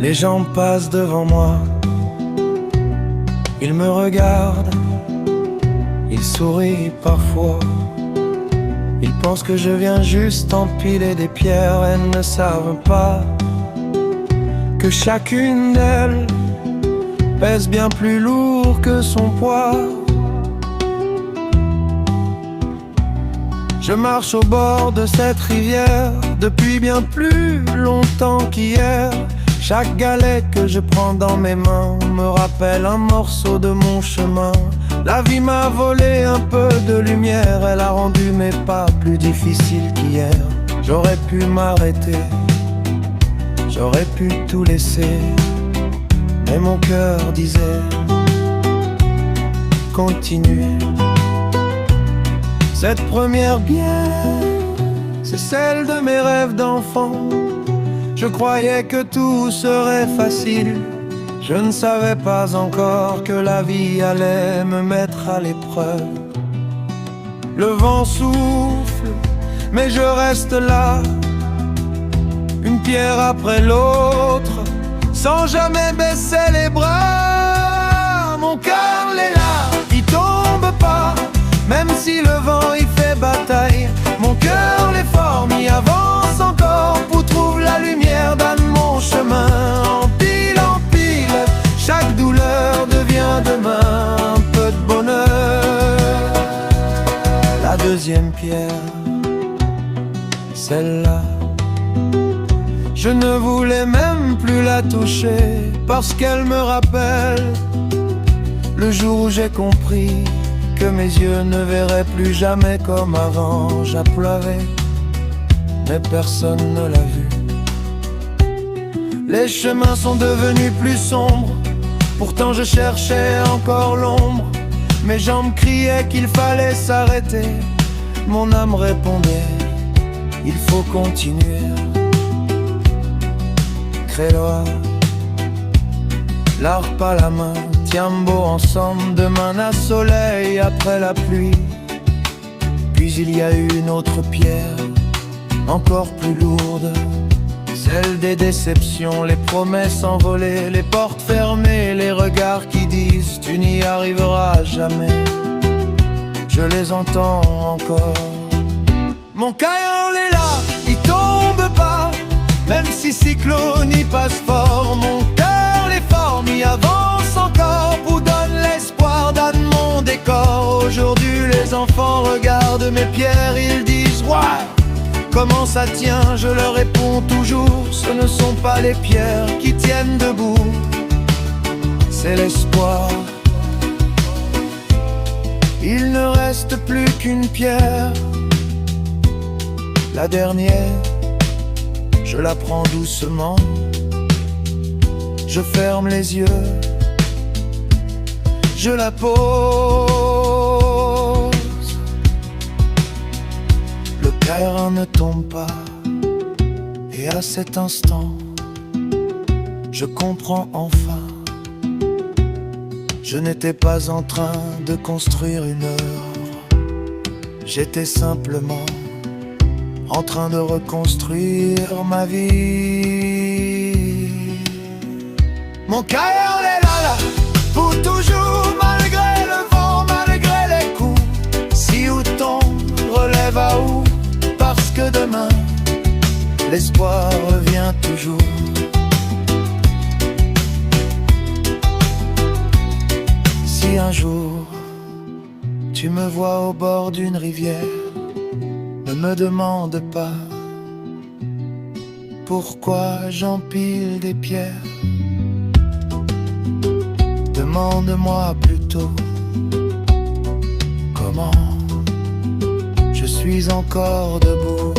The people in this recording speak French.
Les gens passent devant moi, ils me regardent, ils sourient parfois. Ils pensent que je viens juste empiler des pierres. Elles ne savent pas que chacune d'elles pèse bien plus lourd que son poids. Je marche au bord de cette rivière depuis bien plus longtemps qu'hier. Chaque galette que je prends dans mes mains me rappelle un morceau de mon chemin. La vie m'a volé un peu de lumière, elle a rendu mes pas plus difficiles qu'hier. J'aurais pu m'arrêter, j'aurais pu tout laisser, mais mon cœur disait continue. Cette première bière, c'est celle de mes rêves d'enfant. Je croyais que tout serait facile. Je ne savais pas encore que la vie allait me mettre à l'épreuve. Le vent souffle, mais je reste là, une pierre après l'autre, sans jamais baisser les bras. Mon cœur l'est là, il tombe pas, même si le vent y fait bataille. Mon cœur l'est fort, m'y avance encore pour trouver la lumière dans mon chemin. En pile, chaque douleur devient demain un peu de bonheur. La deuxième pierre, celle-là, je ne voulais même plus la toucher, parce qu'elle me rappelle le jour où j'ai compris que mes yeux ne verraient plus jamais comme avant. J'applavais, mais personne ne l'a vu. Les chemins sont devenus plus sombres, pourtant je cherchais encore l'ombre. Mes jambes criaient qu'il fallait s'arrêter, mon âme répondait, il faut continuer. Créloa, l'harpe à la main, tiambo ensemble, de main à soleil après la pluie. Puis il y a eu une autre pierre, encore plus lourde, celle des déceptions, les promesses envolées, les portes fermées, les regards qui disent tu n'y arriveras jamais. Je les entends encore. Mon cœur est là, il tombe pas, même si cyclone y passe fort. Mon cœur est fort, m'y avance encore, pour donne l'espoir dans mon décor. Aujourd'hui les enfants regardent mes pierres, ils disent ouais, comment ça tient? Je leur réponds toujours, ce ne sont pas les pierres qui tiennent debout, c'est l'espoir. Il ne reste plus qu'une pierre, la dernière, je la prends doucement, je ferme les yeux, je la pose. Le cœur ne tombe pas, et à cet instant, je comprends enfin. Je n'étais pas en train de construire une œuvre, j'étais simplement en train de reconstruire ma vie. Mon cœur est là, pour toujours, malgré le vent, malgré les coups. Si ou tombe, relève à où, parce que demain, l'espoir revient toujours. Si un jour, tu me vois au bord d'une rivière, ne me demande pas pourquoi j'empile des pierres. Demande-moi plutôt comment je suis encore debout.